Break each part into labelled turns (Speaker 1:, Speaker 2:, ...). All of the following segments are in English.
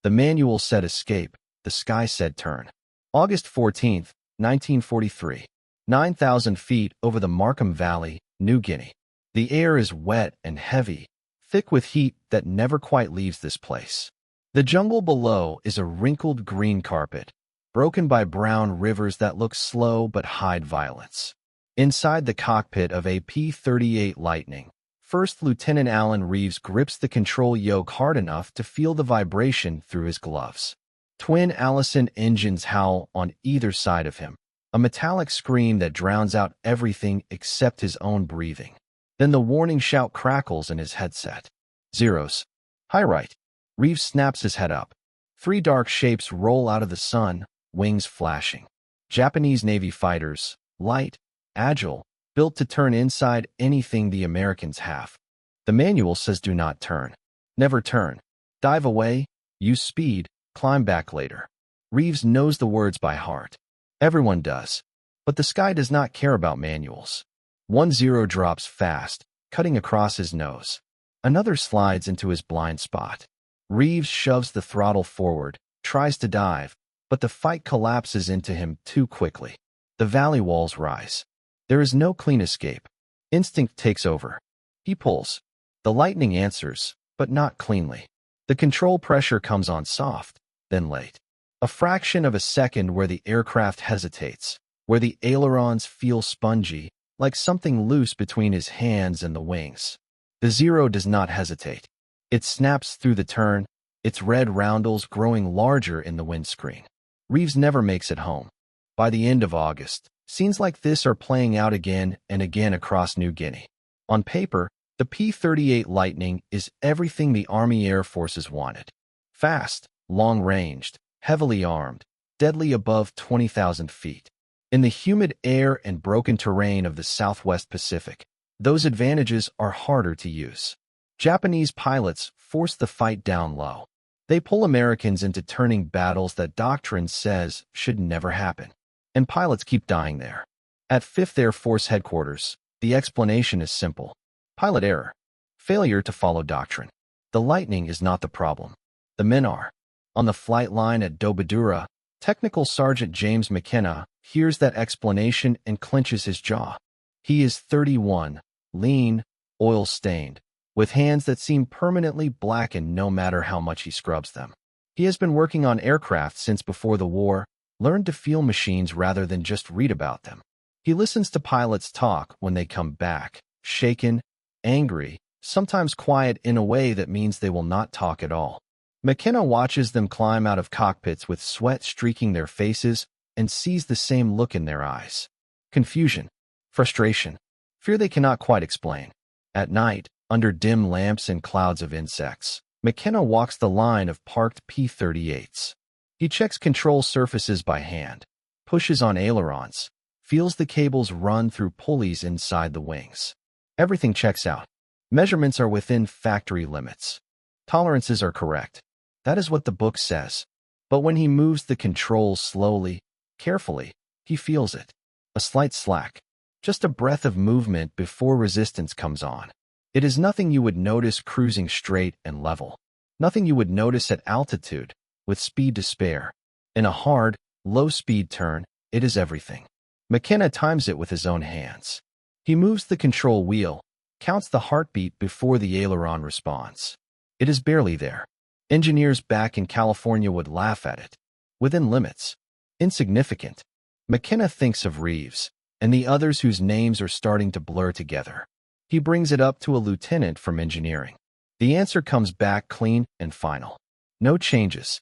Speaker 1: The manual said escape. The sky said turn. August 14th, 1943. 9,000 feet over the Markham Valley, New Guinea. The air is wet and heavy, thick with heat that never quite leaves this place. The jungle below is a wrinkled green carpet, broken by brown rivers that look slow but hide violence. Inside the cockpit of a P-38 Lightning, First Lieutenant Alan Reeves grips the control yoke hard enough to feel the vibration through his gloves. Twin Allison engines howl on either side of him, a metallic scream that drowns out everything except his own breathing. Then the warning shout crackles in his headset. Zeros. High right. Reeves snaps his head up. 3 dark shapes roll out of the sun, wings flashing. Japanese Navy fighters, light, agile, built to turn inside anything the Americans have. The manual says do not turn. Never turn. Dive away, use speed, climb back later. Reeves knows the words by heart. Everyone does. But the sky does not care about manuals. 1 zero drops fast, cutting across his nose. Another slides into his blind spot. Reeves shoves the throttle forward, tries to dive, but the fight collapses into him too quickly. The valley walls rise. There is no clean escape. Instinct takes over. He pulls. The Lightning answers, but not cleanly. The control pressure comes on soft, then late. A fraction of a second where the aircraft hesitates, where the ailerons feel spongy, like something loose between his hands and the wings. The Zero does not hesitate. It snaps through the turn, its red roundels growing larger in the windscreen. Reeves never makes it home. By the end of August, scenes like this are playing out again and again across New Guinea. On paper, the P-38 Lightning is everything the Army Air Forces wanted. Fast, long-ranged, heavily armed, deadly above 20,000 feet. In the humid air and broken terrain of the Southwest Pacific, those advantages are harder to use. Japanese pilots force the fight down low. They pull Americans into turning battles that Doctrine says should never happen. And pilots keep dying there. At 5th Air Force Headquarters, the explanation is simple. Pilot error. Failure to follow Doctrine. The Lightning is not the problem. The men are. On the flight line at Dobadura, Technical Sergeant James McKenna hears that explanation and clenches his jaw. He is 31, lean, oil-stained, with hands that seem permanently blackened no matter how much he scrubs them. He has been working on aircraft since before the war, learned to feel machines rather than just read about them. He listens to pilots talk when they come back, shaken, angry, sometimes quiet in a way that means they will not talk at all. McKenna watches them climb out of cockpits with sweat streaking their faces and sees the same look in their eyes. Confusion, frustration, fear they cannot quite explain. At night, under dim lamps and clouds of insects, McKenna walks the line of parked P-38s. He checks control surfaces by hand, pushes on ailerons, feels the cables run through pulleys inside the wings. Everything checks out. Measurements are within factory limits. Tolerances are correct. That is what the book says. But when he moves the controls slowly, carefully, he feels it. A slight slack. Just a breath of movement before resistance comes on. It is nothing you would notice cruising straight and level. Nothing you would notice at altitude, with speed to spare. In a hard, low-speed turn, it is everything. McKenna times it with his own hands. He moves the control wheel, counts the heartbeat before the aileron responds. It is barely there. Engineers back in California would laugh at it. Within limits. Insignificant. McKenna thinks of Reeves, and the others whose names are starting to blur together. He brings it up to a lieutenant from engineering. The answer comes back clean and final. No changes.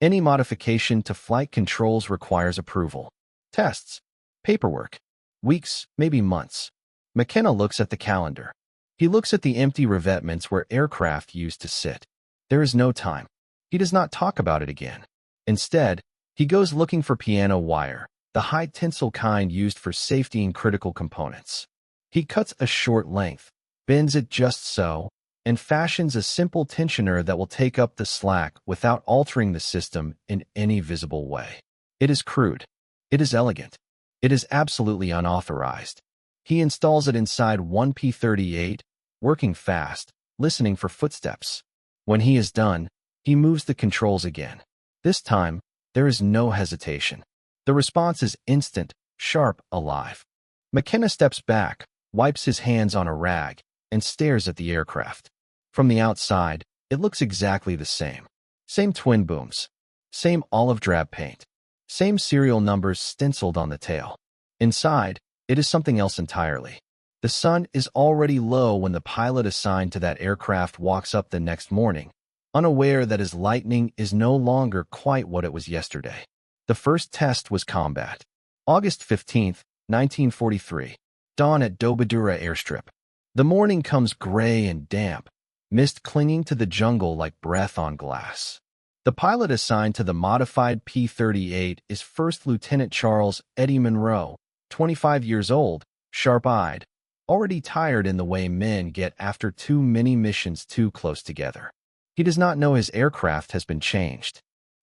Speaker 1: Any modification to flight controls requires approval. Tests. Paperwork. Weeks, maybe months. McKenna looks at the calendar. He looks at the empty revetments where aircraft used to sit. There is no time. He does not talk about it again. Instead, he goes looking for piano wire, the high-tensile kind used for safety in critical components. He cuts a short length, bends it just so, and fashions a simple tensioner that will take up the slack without altering the system in any visible way. It is crude. It is elegant. It is absolutely unauthorized. He installs it inside one P-38, working fast, listening for footsteps. When he is done, he He moves the controls again. This time, there is no hesitation. The response is instant, sharp, alive. McKenna steps back, wipes his hands on a rag, and stares at the aircraft. From the outside, it looks exactly the same. Same twin booms. Same olive drab paint. Same serial numbers stenciled on the tail. Inside, it is something else entirely. The sun is already low when the pilot assigned to that aircraft walks up the next morning, unaware that his Lightning is no longer quite what it was yesterday. The first test was combat. August 15, 1943. Dawn at Dobadura airstrip. The morning comes gray and damp, mist clinging to the jungle like breath on glass. The pilot assigned to the modified P-38 is First Lieutenant Charles Eddie Monroe, 25 years old, sharp-eyed, already tired in the way men get after too many missions too close together. He does not know his aircraft has been changed.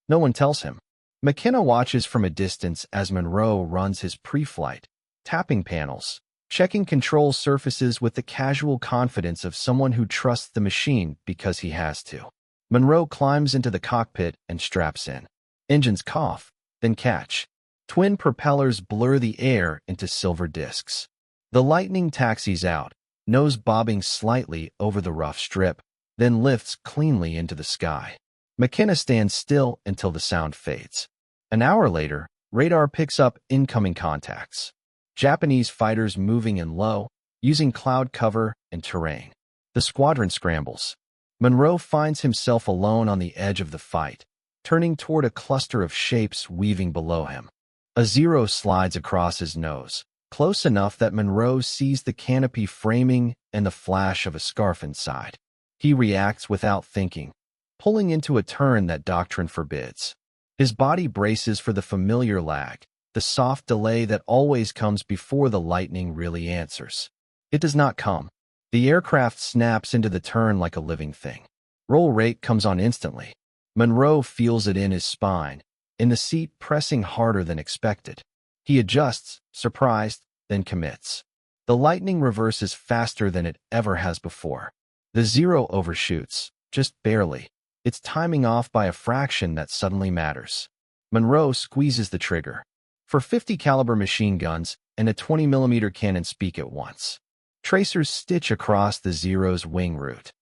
Speaker 1: No one tells him. McKenna watches from a distance as Monroe runs his pre-flight, tapping panels, checking control surfaces with the casual confidence of someone who trusts the machine because he has to. Monroe climbs into the cockpit and straps in. Engines cough, then catch. Twin propellers blur the air into silver discs. The Lightning taxis out, nose bobbing slightly over the rough strip, then lifts cleanly into the sky. McKenna stands still until the sound fades. An hour later, radar picks up incoming contacts. Japanese fighters moving in low, using cloud cover and terrain. The squadron scrambles. Monroe finds himself alone on the edge of the fight, turning toward a cluster of shapes weaving below him. A Zero slides across his nose, close enough that Monroe sees the canopy framing and the flash of a scarf inside. He reacts without thinking, pulling into a turn that Doctrine forbids. His body braces for the familiar lag, the soft delay that always comes before the Lightning really answers. It does not come. The aircraft snaps into the turn like a living thing. Roll rate comes on instantly. Monroe feels it in his spine, in the seat pressing harder than expected. He adjusts, surprised, then commits. The Lightning reverses faster than it ever has before. The Zero overshoots, just barely, its timing off by a fraction that suddenly matters. Monroe squeezes the trigger. For 50 caliber machine guns and a 20mm cannon speak at once. Tracers stitch across the Zero's wing route.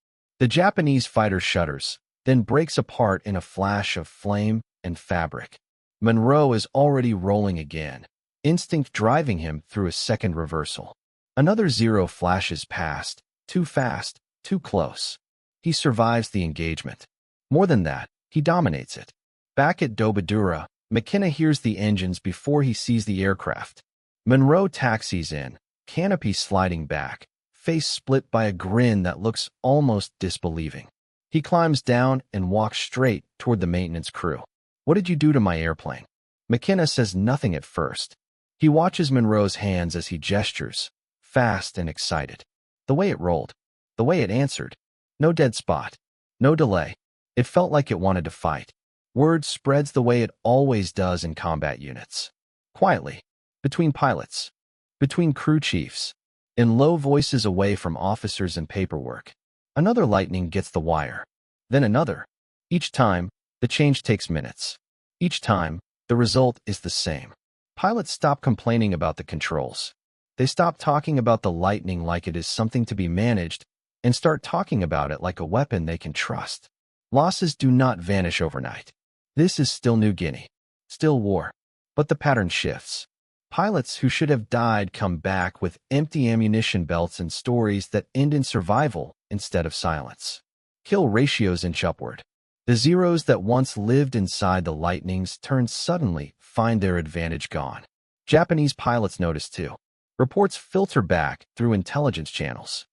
Speaker 1: The Japanese fighter shudders, then breaks apart in a flash of flame and fabric. Monroe is already rolling again, instinct driving him through a second reversal. Another Zero flashes past, too fast, too close. He survives the engagement. More than that, he dominates it. Back at Dobadura, McKenna hears the engines before he sees the aircraft. Monroe taxis in, canopy sliding back, face split by a grin that looks almost disbelieving. He climbs down and walks straight toward the maintenance crew. "What did you do to my airplane?" McKenna says nothing at first. He watches Monroe's hands as he gestures, fast and excited. The way it rolled, the way it answered. No dead spot, no delay. It felt like it wanted to fight. Word spreads the way it always does in combat units. Quietly, between pilots, between crew chiefs, in low voices away from officers and paperwork. Another Lightning gets the wire. Then another. Each time, the change takes minutes. Each time, the result is the same. Pilots stop complaining about the controls. They stop talking about the Lightning like it is something to be managed and start talking about it like a weapon they can trust. Losses do not vanish overnight. This is still New Guinea. Still war. But the pattern shifts. Pilots who should have died come back with empty ammunition belts and stories that end in survival instead of silence. Kill ratios inch upward. The Zeros that once lived inside the Lightnings suddenly find their advantage gone. Japanese pilots notice too. Reports filter back through intelligence channels.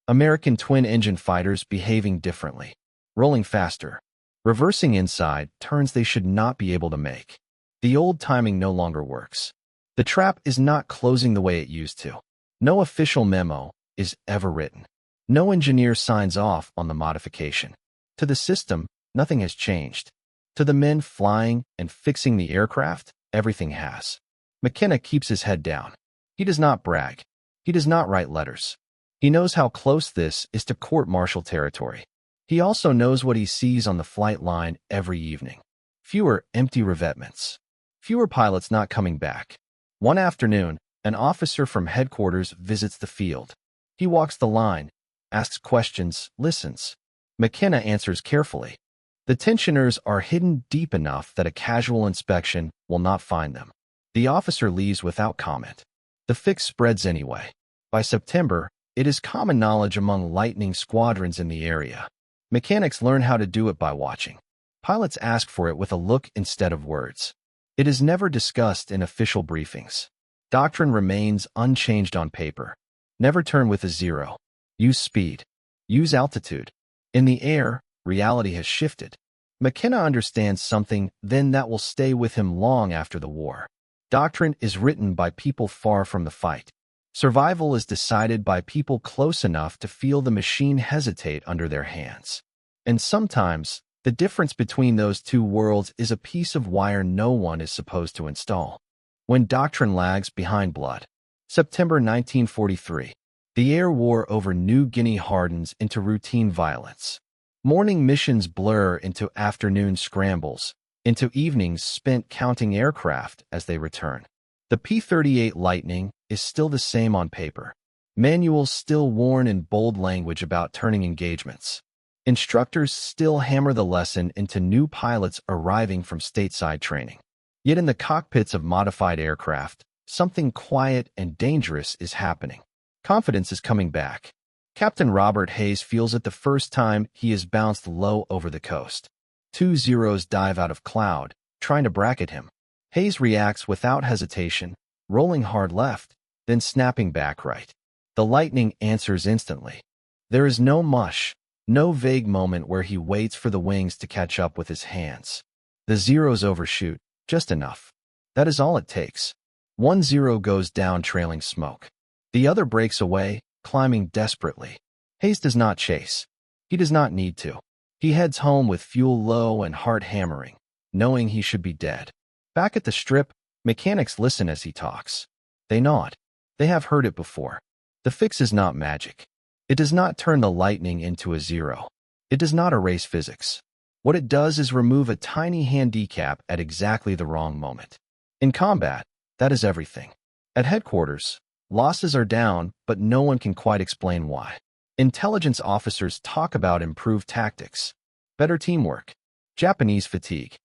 Speaker 1: American twin-engine fighters behaving differently. Rolling faster. Reversing inside turns they should not be able to make. The old timing no longer works. The trap is not closing the way it used to. No official memo is ever written. No engineer signs off on the modification. To the system, nothing has changed. To the men flying and fixing the aircraft, everything has. McKenna keeps his head down. He does not brag. He does not write letters. He knows how close this is to court-martial territory. He also knows what he sees on the flight line every evening. Fewer empty revetments. Fewer pilots not coming back. One afternoon, an officer from headquarters visits the field. He walks the line, asks questions, listens. McKenna answers carefully. The tensioners are hidden deep enough that a casual inspection will not find them. The officer leaves without comment. The fix spreads anyway. By September, it is common knowledge among lightning squadrons in the area. Mechanics learn how to do it by watching. Pilots ask for it with a look instead of words. It is never discussed in official briefings. Doctrine remains unchanged on paper. Never turn with a zero. Use speed. Use altitude. In the air, reality has shifted. McKenna understands something then that will stay with him long after the war. Doctrine is written by people far from the fight. Survival is decided by people close enough to feel the machine hesitate under their hands. And sometimes, the difference between those two worlds is a piece of wire no one is supposed to install. When Doctrine lags behind blood. September 1943. The air war over New Guinea hardens into routine violence. Morning missions blur into afternoon scrambles, into evenings spent counting aircraft as they return. The P-38 Lightning is still the same on paper. Manuals still worn in bold language about turning engagements. Instructors still hammer the lesson into new pilots arriving from stateside training. Yet in the cockpits of modified aircraft, something quiet and dangerous is happening. Confidence is coming back. Captain Robert Hayes feels it the first time he is bounced low over the coast. 2 Zeros dive out of cloud, trying to bracket him. Hayes reacts without hesitation, rolling hard left, then snapping back right. The Lightning answers instantly. There is no mush, no vague moment where he waits for the wings to catch up with his hands. The Zeros overshoot, just enough. That is all it takes. 1 Zero goes down trailing smoke. The other breaks away, climbing desperately. Hayes does not chase. He does not need to. He heads home with fuel low and heart hammering, knowing he should be dead. Back at the strip, mechanics listen as he talks. They nod. They have heard it before. The fix is not magic. It does not turn the Lightning into a zero. It does not erase physics. What it does is remove a tiny handicap at exactly the wrong moment. In combat, that is everything. At headquarters, losses are down, but no one can quite explain why. Intelligence officers talk about improved tactics, better teamwork, Japanese fatigue.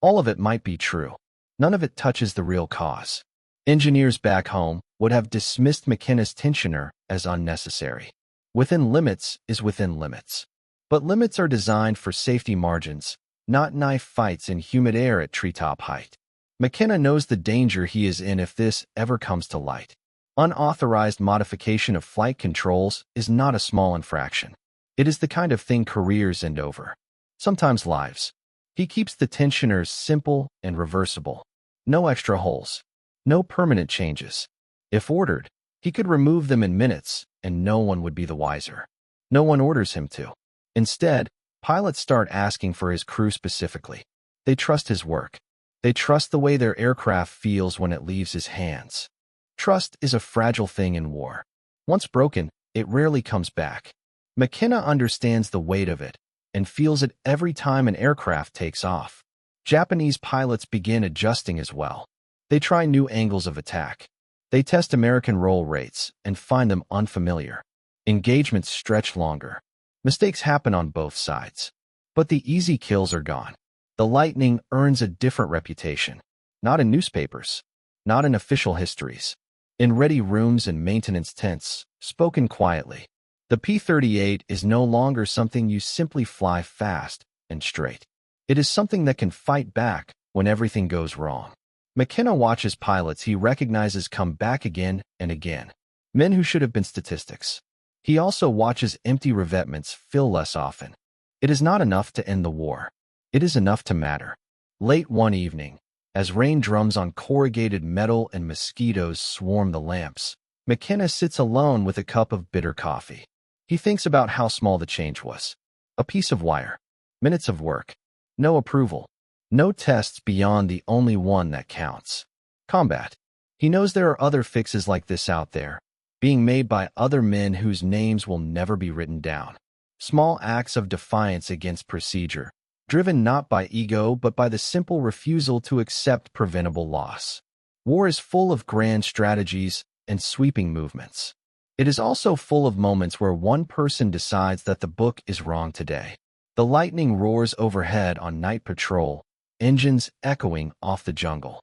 Speaker 1: All of it might be true. None of it touches the real cause. Engineers back home would have dismissed McKenna's tensioner as unnecessary. Within limits is within limits. But limits are designed for safety margins, not knife fights in humid air at treetop height. McKenna knows the danger he is in if this ever comes to light. Unauthorized modification of flight controls is not a small infraction. It is the kind of thing careers end over. Sometimes lives. He keeps the tensioners simple and reversible. No extra holes. No permanent changes. If ordered, he could remove them in minutes, and no one would be the wiser. No one orders him to. Instead, pilots start asking for his crew specifically. They trust his work. They trust the way their aircraft feels when it leaves his hands. Trust is a fragile thing in war. Once broken, it rarely comes back. McKenna understands the weight of it and feels it every time an aircraft takes off. Japanese pilots begin adjusting as well. They try new angles of attack. They test American roll rates and find them unfamiliar. Engagements stretch longer. Mistakes happen on both sides. But the easy kills are gone. The Lightning earns a different reputation. Not in newspapers. Not in official histories. In ready rooms and maintenance tents, spoken quietly. The P-38 is no longer something you simply fly fast and straight. It is something that can fight back when everything goes wrong. McKenna watches pilots he recognizes come back again and again. Men who should have been statistics. He also watches empty revetments fill less often. It is not enough to end the war. It is enough to matter. Late one evening, as rain drums on corrugated metal and mosquitoes swarm the lamps, McKenna sits alone with a cup of bitter coffee. He thinks about how small the change was. A piece of wire. Minutes of work. No approval. No tests beyond the only one that counts. Combat. He knows there are other fixes like this out there, being made by other men whose names will never be written down. small acts of defiance against procedure, driven not by ego but by the simple refusal to accept preventable loss. War is full of grand strategies and sweeping movements. It is also full of moments where one person decides that the book is wrong today. The lightning roars overhead on night patrol, engines echoing off the jungle.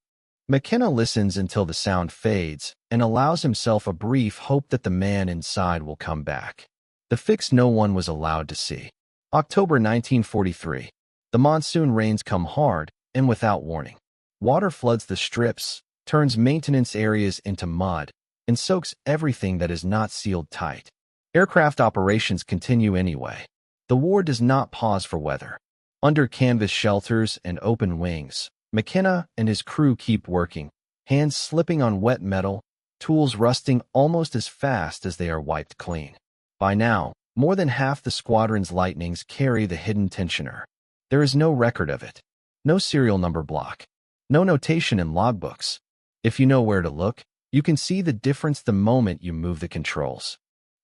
Speaker 1: McKenna listens until the sound fades and allows himself a brief hope that the man inside will come back. The fix no one was allowed to see. October 1943. The monsoon rains come hard and without warning. Water floods the strips, turns maintenance areas into mud, and soaks everything that is not sealed tight. Aircraft operations continue anyway. The war does not pause for weather. Under canvas shelters and open wings, McKenna and his crew keep working, hands slipping on wet metal, tools rusting almost as fast as they are wiped clean. By now, more than half the squadron's lightnings carry the hidden tensioner. There is no record of it, no serial number block, no notation in logbooks. If you know where to look, you can see the difference the moment you move the controls.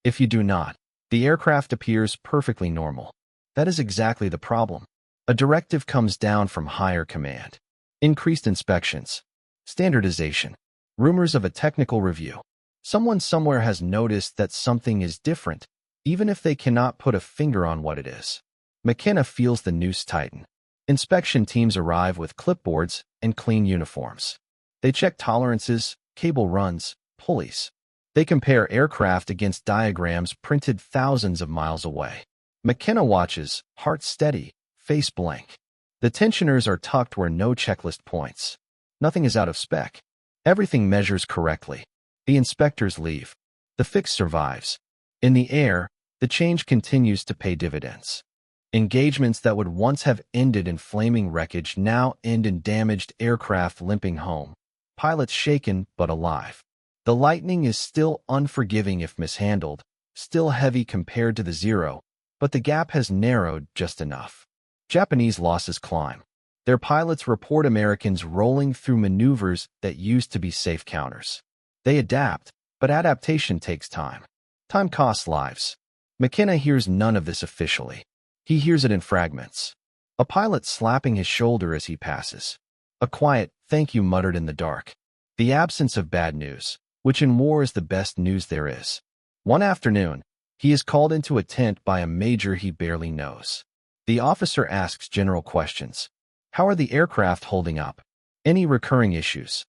Speaker 1: If you do not, the aircraft appears perfectly normal. That is exactly the problem. A directive comes down from higher command. Increased inspections, standardization, rumors of a technical review. Someone somewhere has noticed that something is different, even if they cannot put a finger on what it is. McKenna feels the noose tighten. Inspection teams arrive with clipboards and clean uniforms. They check tolerances, cable runs, pulleys. They compare aircraft against diagrams printed thousands of miles away. McKenna watches, heart steady, face blank. The tensioners are tucked where no checklist points. Nothing is out of spec. Everything measures correctly. The inspectors leave. The fix survives. In the air, the change continues to pay dividends. Engagements that would once have ended in flaming wreckage now end in damaged aircraft limping home. Pilots shaken but alive. The lightning is still unforgiving if mishandled, still heavy compared to the Zero, but the gap has narrowed just enough. Japanese losses climb. Their pilots report Americans rolling through maneuvers that used to be safe counters. They adapt, but adaptation takes time. Time costs lives. McKenna hears none of this officially. He hears it in fragments. A pilot slapping his shoulder as he passes. A quiet, "Thank you," muttered in the dark. The absence of bad news, which in war is the best news there is. One afternoon, he is called into a tent by a major he barely knows. The officer asks general questions. How are the aircraft holding up? Any recurring issues?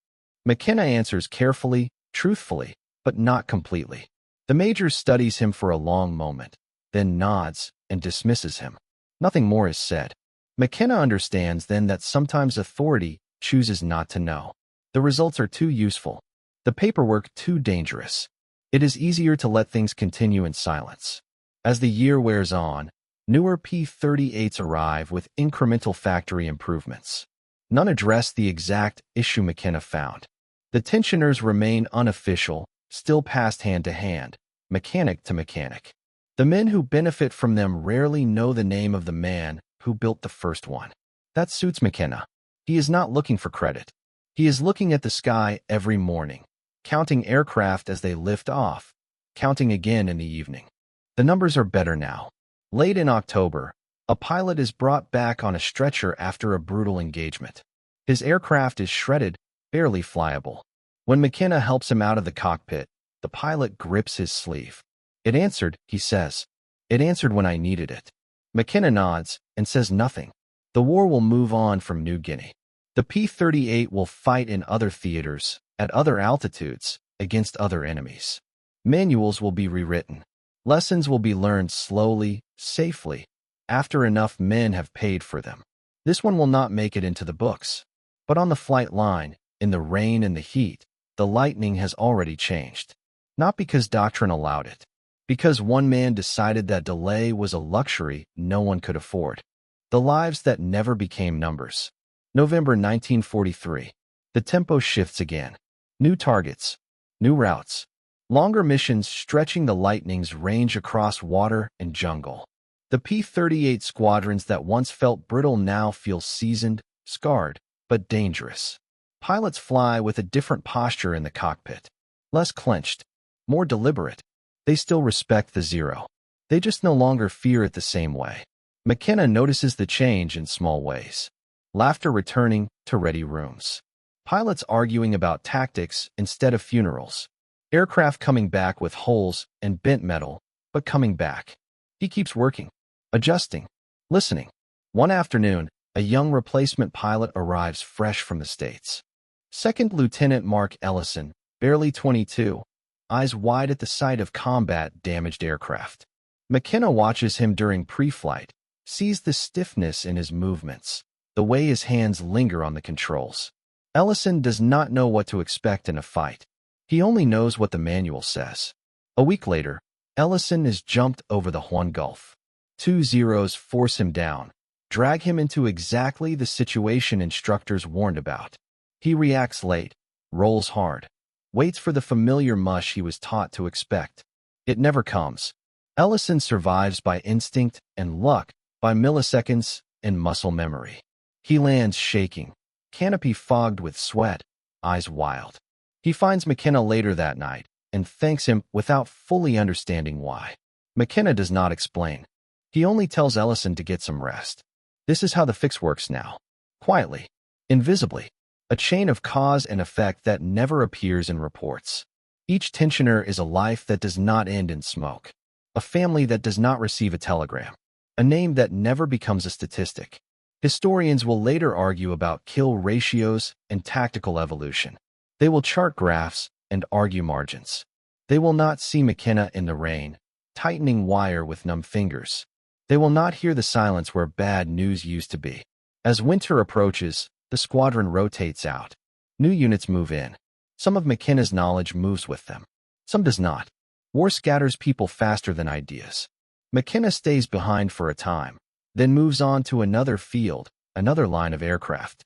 Speaker 1: McKenna answers carefully, truthfully, but not completely. The major studies him for a long moment, then nods and dismisses him. Nothing more is said. McKenna understands then that sometimes authority chooses not to know. The results are too useful. The paperwork too dangerous. It is easier to let things continue in silence. As the year wears on, newer P-38s arrive with incremental factory improvements. None address the exact issue McKenna found. The tensioners remain unofficial, still passed hand to hand, mechanic to mechanic. The men who benefit from them rarely know the name of the man who built the first one. That suits McKenna. He is not looking for credit. He is looking at the sky every morning, counting aircraft as they lift off, counting again in the evening. The numbers are better now. Late in October, a pilot is brought back on a stretcher after a brutal engagement. His aircraft is shredded, barely flyable. When McKenna helps him out of the cockpit, the pilot grips his sleeve. "It answered," he says. "It answered when I needed it." McKenna nods and says nothing. The war will move on from New Guinea. The P-38 will fight in other theaters, at other altitudes, against other enemies. Manuals will be rewritten. Lessons will be learned slowly, safely, after enough men have paid for them. This one will not make it into the books. But on the flight line, in the rain and the heat, the lightning has already changed. Not because Doctrine allowed it. Because one man decided that delay was a luxury no one could afford. The lives that never became numbers. November 1943. The tempo shifts again. New targets. New routes. Longer missions stretching the lightning's range across water and jungle. The P-38 squadrons that once felt brittle now feel seasoned, scarred, but dangerous. Pilots fly with a different posture in the cockpit. Less clenched. More deliberate. They still respect the Zero. They just no longer fear it the same way. McKenna notices the change in small ways. Laughter returning to ready rooms. Pilots arguing about tactics instead of funerals. Aircraft coming back with holes and bent metal, but coming back. He keeps working, adjusting, listening. One afternoon, a young replacement pilot arrives fresh from the States. Second Lieutenant Mark Ellison, barely 22, eyes wide at the sight of combat-damaged aircraft. McKenna watches him during pre-flight, sees the stiffness in his movements, the way his hands linger on the controls. Ellison does not know what to expect in a fight. He only knows what the manual says. A week later, Ellison is jumped over the Huon Gulf. 2 Zeros force him down, drag him into exactly the situation instructors warned about. He reacts late, rolls hard, waits for the familiar mush he was taught to expect. It never comes. Ellison survives by instinct and luck, by milliseconds and muscle memory. He lands shaking, canopy fogged with sweat, eyes wild. He finds McKenna later that night and thanks him without fully understanding why. McKenna does not explain. He only tells Ellison to get some rest. This is how the fix works now. Quietly, invisibly. A chain of cause and effect that never appears in reports. Each tensioner is a life that does not end in smoke. A family that does not receive a telegram. A name that never becomes a statistic. Historians will later argue about kill ratios and tactical evolution. They will chart graphs and argue margins. They will not see McKenna in the rain, tightening wire with numb fingers. They will not hear the silence where bad news used to be. As winter approaches, the squadron rotates out. New units move in. Some of McKenna's knowledge moves with them. Some does not. War scatters people faster than ideas. McKenna stays behind for a time, then moves on to another field, another line of aircraft.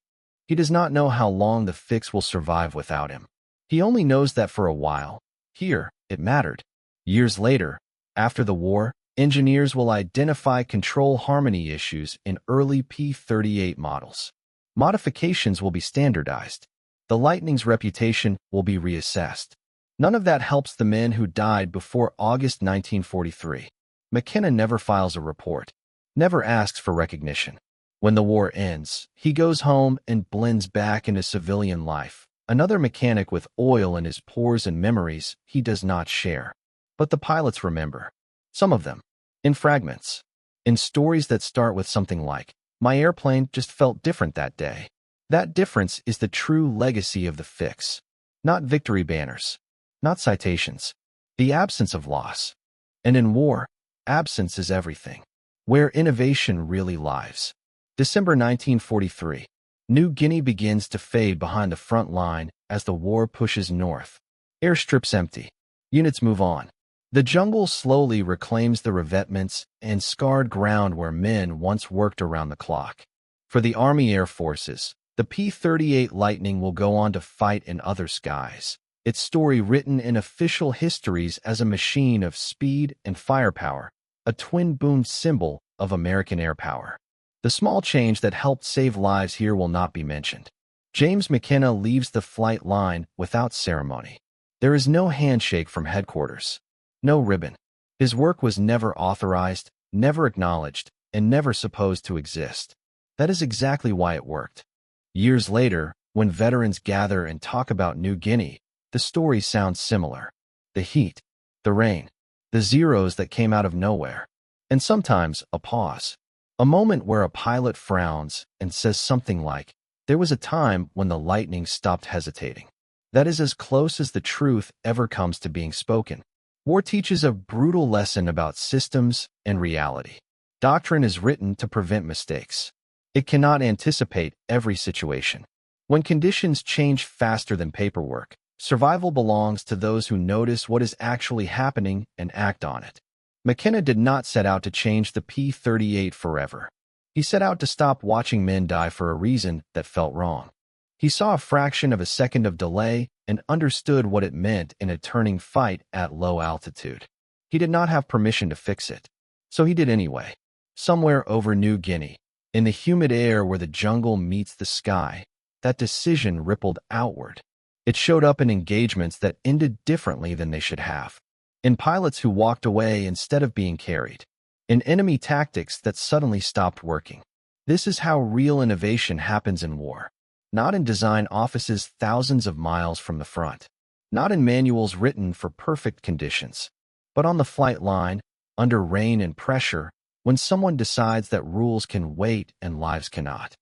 Speaker 1: He does not know how long the fix will survive without him. He only knows that for a while, here, it mattered. Years later, after the war, engineers will identify control harmony issues in early P-38 models. Modifications will be standardized. The Lightning's reputation will be reassessed. None of that helps the men who died before August 1943. McKenna never files a report, never asks for recognition. When the war ends, he goes home and blends back into civilian life, another mechanic with oil in his pores and memories he does not share. But the pilots remember. Some of them. In fragments. In stories that start with something like, "My airplane just felt different that day." That difference is the true legacy of the fix. Not victory banners. Not citations. The absence of loss. And in war, absence is everything. Where innovation really lies. December 1943. New Guinea begins to fade behind the front line as the war pushes north. Airstrips empty. Units move on. The jungle slowly reclaims the revetments and scarred ground where men once worked around the clock. For the Army Air Forces, the P-38 Lightning will go on to fight in other skies. Its story written in official histories as a machine of speed and firepower, a twin-boomed symbol of American air power. The small change that helped save lives here will not be mentioned. James McKenna leaves the flight line without ceremony. There is no handshake from headquarters. No ribbon. His work was never authorized, never acknowledged, and never supposed to exist. That is exactly why it worked. Years later, when veterans gather and talk about New Guinea, the story sounds similar. The heat, the rain, the zeros that came out of nowhere, and sometimes a pause. A moment where a pilot frowns and says something like, "There was a time when the Lightning stopped hesitating." That is as close as the truth ever comes to being spoken. War teaches a brutal lesson about systems and reality. Doctrine is written to prevent mistakes. It cannot anticipate every situation. When conditions change faster than paperwork, survival belongs to those who notice what is actually happening and act on it. McKenna did not set out to change the P-38 forever. He set out to stop watching men die for a reason that felt wrong. He saw a fraction of a second of delay and understood what it meant in a turning fight at low altitude. He did not have permission to fix it, so he did anyway. Somewhere over New Guinea, in the humid air where the jungle meets the sky, that decision rippled outward. It showed up in engagements that ended differently than they should have. in pilots who walked away instead of being carried, in enemy tactics that suddenly stopped working. This is how real innovation happens in war. Not in design offices thousands of miles from the front. Not in manuals written for perfect conditions. But on the flight line, under rain and pressure, when someone decides that rules can wait and lives cannot.